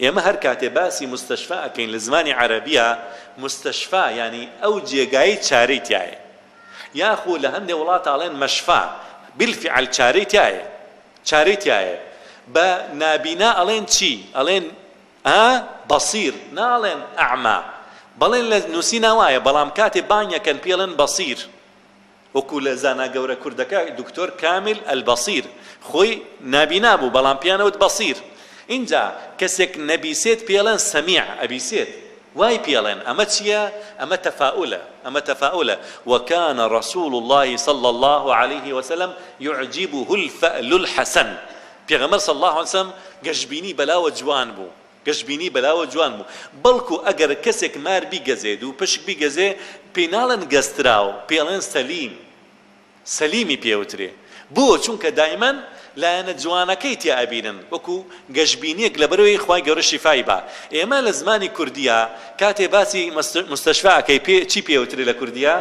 ئێمە هەر کاتێ باسی مستەشفا ئەکەین لە زمانی عەرەبیە مستەشفا یعنی ئەو جێگایی چارەی تایە، یاخو لە هەندێک وڵات ئاڵێن مەشفا بالفعل چارەی تایە. بە نابینا ئەڵێن چی؟ ئەڵێن بەسیر، ناڵێن ئەعما. بەڵێن لە نووسی ناوایە، بەڵام کاتێ بانیەکەن پێڵێن بەسیر. وەکو لە زانا گەورە کوردەکە دکتۆر کامل ئەلبەسیر، خۆی نابینا بوو بەڵام پیانەوت بەسیر. اینجا کەسێک نەبیسێت پێڵێن سەمیع، ئەبیسێت وای پێڵێن. ئەمە چییە؟ ئەمە تەفاؤلە. وكان رسول الله صلى الله عليه وسلم يعجبه الفأل الحسن. پێغەمبەر صلى الله عليه وسلم گەشبینی بەلاوە جوان بوو، بەڵکو ئەگەر کەسێک مار بیگەزێت و پشک بیگەزێ پێی ناڵێن گەستراو، پێڵێن سەلیمی پێوترێ. بۆ چونکە دایمەن لایەنە جوانەکەی تیا ئەبینن، وەکو گەشبینیەک لە بەرەوەی خوای گەورە شیفای با. ئێمە لە زمانی کوردیە کاتێ باسی مستەشفاکەی چی پێوترێ لە کوردیە؟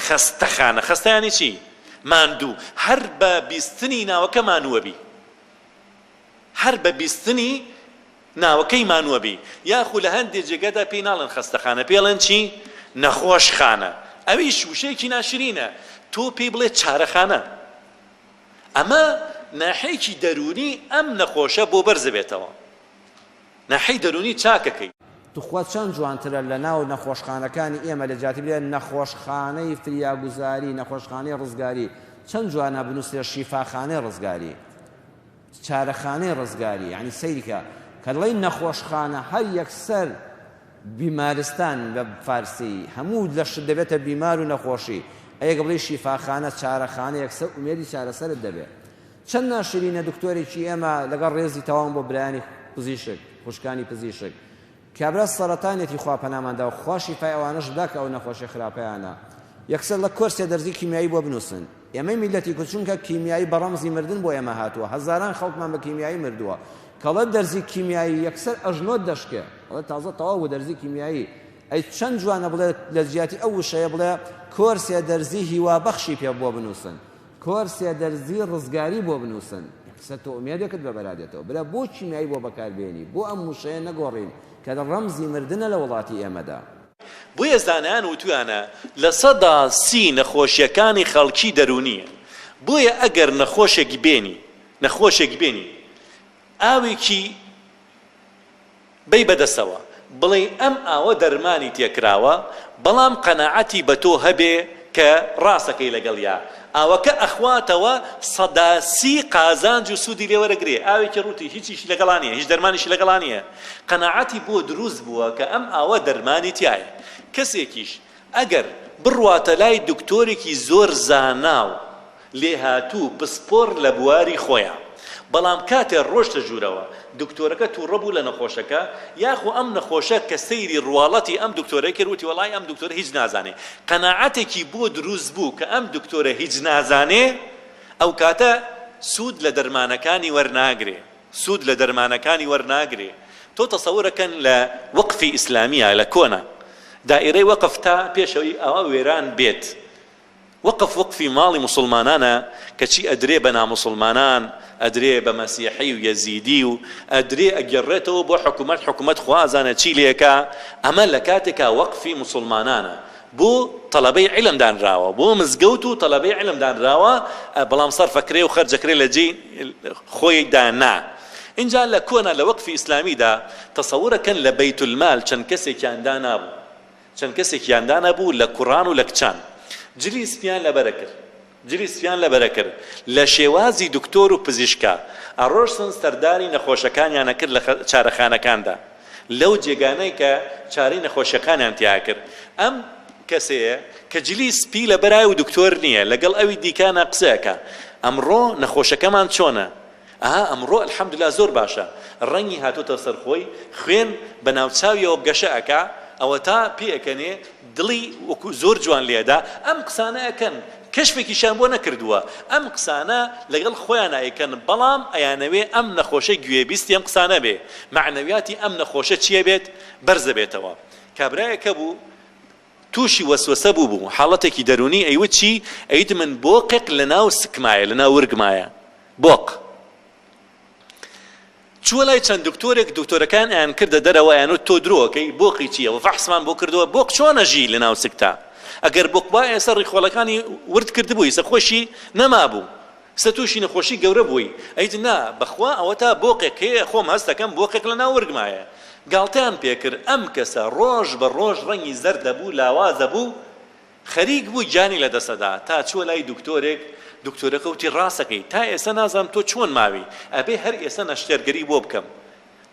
خەستەخانە. خەستە یانی چی؟ ماندوو. هەر بە بیستنی ناوەکە مانووەبی، ناوەکەی مانووەبی. یاخو لە هەندێک جێگەدا پێی ناڵێن خەستەخانە، پێڵێن چی؟ نەخۆشخانە. ئەویش وشەیەکی ناشرینە، تۆ پێی بڵێ چارەخانە. ئەمە ناحەیەکی دەرونی ئەم نەخۆشە بۆ بەرز بێتەوە، ناحەی دەرونی چاکەکەی. توخوا چەند جوانترە لە ناو نەخۆشخانەکانی ئێمە لە جاتی بڵێن نەخۆشخانەی فریاگوزاری، نەخۆشخانەی ڕزگاری. چەند جوانە بنووسێ شیفاخانەی ڕزگاری، چارەخانەی ڕزگاری. یعنی سەیریکە کە دڵی نەخۆشخانە هەر یەکسەر بیمارستان بە فارسی هەموو لەشت دەبێتە بیمار و نەخۆشی. ئەگە بڵێ شیفاخانە، چارەخانە، یەکسەر ئومێدی چارەسەرت دەبێت. چەند ناشرینە دکتۆرێکی ئێمە لەگەڵ ڕێزی تەواو بۆ برایانی پزیشک، خوشکانی پزیشک، کابرا سەرەتانێتی خواپەناماندا و خوا شیفای ئەوانەش بدات کە ئەو نەخۆشی خراپەیانە، یەکسەر لە کۆرسێ دەرزی کیمیایی بۆ بنووسن. ئێمەی میلەتی کوچونکە کیمیایی بە ڕەمزی مردن بۆ ئێمە هاتووە، هەزاران خەڵکمان بە کیمیایی مردووە. کەڵە دەرزی کیمیایی یەکسەر ئەژنۆت دەشکێ، ئەڵێ تازە تەواو بۆ دەرزی کیمیایی. ئەی چەند جوانە بڵێ لە جیاتی ئەو وشەیە بڵێ کۆرسێ دەرزی هیوابەخشی پێ بۆ بنووسن، کۆرسێ دەرزی ڕزگاری بۆ بنووسن. یەکسەر تۆ ئومێدێکت بەبەرادێتەوە. برا بۆ کیمیایی بۆ بەکاربێنی، بۆ ئەم وشەیە نەگۆڕین کە ڕەمزی مردنە لە وڵاتی ئێمەدا. بۆیە زانایان وتویانە لە 130 نەخۆشیەکانی خەڵکی دەرونیە. بۆیە ئەگەر نەخۆشێک بێنی ئاوێکی بەی بەدەسەوە بڵێ ئەم ئاوە دەرمانی تێکراوە، بەڵام قەناعەتی بە تۆ هەبێ کە ڕاستەکەی لەگەڵیا، ئاوەکە ئەخواتەوە 130 قازانج و سوودی لێ وەرەگرێ. ئاوێکی ڕووتی هیچیشی لەگەڵا نیە، هیچ دەرمانیشی لەگەڵا نیە. قەناعەتی بۆ دروست بووە کە ئەم ئاوە دەرمانی تایە. کەسێکیش ئەگەر بڕواتە لای دکتۆرێکی زۆر زاناو لێهاتوو پسپۆر لە بواری خۆیان، بەڵام کاتێ ڕۆژتە ژوورەوە دکتۆرەکە تووڕە بوو لە نەخۆشەکە، یاخو ئەم نەخۆشە کە سەیری ڕواڵەتی ئەم دکتۆرەی کرد وتی وەڵای ئەم دکتۆرە هیچ نازانێ، قەناعەتێکی بۆ دروست بوو کە ئەم دکتۆرە هیچ نازانێ، ئەو کاتە سوود لە دەرمانەکانی وەرناگرێ. تۆ تەسەوورەکەن لە وەقفی ئیسلامیە لە کۆنا دائیرەی وەقف تا پێشەوەی ئەوە وێران بێت، وەقفی ماڵی مسلمانانە کەچی ئەدرێ بە نامسلمانان، ئەدرێ بە مەسیحی و یەزیدی و ئەدرێ ئەگەڕێتەوە بۆ حکومەت خوازانە چی لێکە. ئەمە لە کاتێکا وەقفی مسلمانانە بۆ تەڵەبەی عیلم دانراوە، بۆ مزگەوت و تەڵەبەی عیلم دانراوە، بەڵام سەرفەکرێ و خەرجەکرێ لە جێی خۆی دانا. اینجا لە کۆنا لە وەقفی ئیسلامیدا تەسەوورەکەن لە بەیت المال چەند کەسێکیان دانابوو لە کوڕان و لە کچان، جلیسپیان لەبەرە کرد لە شێوازی دکتۆر و پزیشکە ئەڕۆژتن سەرداری نەخۆشەکانیانە کرد لە چارەخانەکاندا لەو جێگانەی کە چارەی نەخۆشیەکانیان تیا کرد. ئەم کەسەیە کە جلیسپی لەبەرای و دکتۆر نییە، لەگەڵ ئەوی دیکانە قسەکە ئەمڕۆ نەخۆشەکەمان چۆنە؟ ئەمڕۆ الحەمدوللا زۆر باشە، ڕەنگی هاتوتە سەرخۆی، خوێن بە ناوچاویەوە گەشە ئەکا، ئەوە تا پێەکەنێ دڵی وەکو زۆر جوان لێدا. ئەم قسانە ئەکەن، کەشفێکیشان بۆ نەکردووە، ئەم قسانە لەگەڵ خۆیان ئەیکەن، بەڵام ئەیانەوێ ئەم نەخۆشەی گوێبیستی ئەم قسانە بێ، معنەویاتی ئەم نەخۆشە چیە بێت؟ بەرزە بێتەوە. کابرایەکە بوو تووشی وەسوەسە بوو، حاڵەتێکی دەرونی ئەیوت چی؟ ئەیت من بۆقێک لە ناو سکمایە، لە ناو ورگمایە، بۆق چوە لای چەند دکتۆرێک دکتۆرەکان ئەیان کردە دەرەوەیان و تۆ درۆکەی بۆقی چییە فەحسمان بۆ کردووە بۆق چۆنەژی لە ناو سکتا ئەگەر بۆق با ئێستا ڕیخۆڵەکانی ورد کردبووی سەرخۆشی نەمابوو سە تووشی نەخۆشی گەورە بووی ئەیت نا بەخوا ئەوە تا بۆقێک هەیە خۆم هەست دەکەم بۆقێک لە ناو ورگمایە گاڵتەیان پێکرد ئەم کەسە ڕۆژ بە ڕۆژ ڕەنگی زەرد دەبوو لاوازە بوو خەریک بوو گیانی لە دەسەدا تا چوە لای دکتۆرێک دکتۆرەکە وتی ڕاستەکەی تا ئێستا نازانم تۆ چۆن ماوی ئەبێ هەر ئێستا نەشتەرگەری بۆ بکەم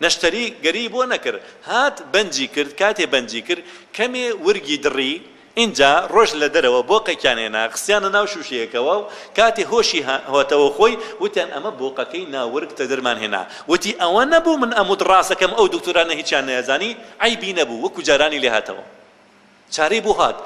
نەشتەریگەری بۆ نەکرد هات بەنجی کرد کاتێ بەنجی کرد کەمێ ورگی دڕی اینجا ڕۆژ لە دەرەوە بۆقێکیان هێنا خستیانە ناو شوشەیەکەوە و کاتێ هۆشی هاتەوە خۆی وتیان ئەمە بۆقەکەی ناورگ تە دەرمان هێنا وتی ئەوە نەبوو من ئەموت ڕاستەکەم ئەو دکتۆرانە هیچیان نەیەزانی عیبی نەبوو وەکو جارانی لێ هاتەوە چارەی بۆ هات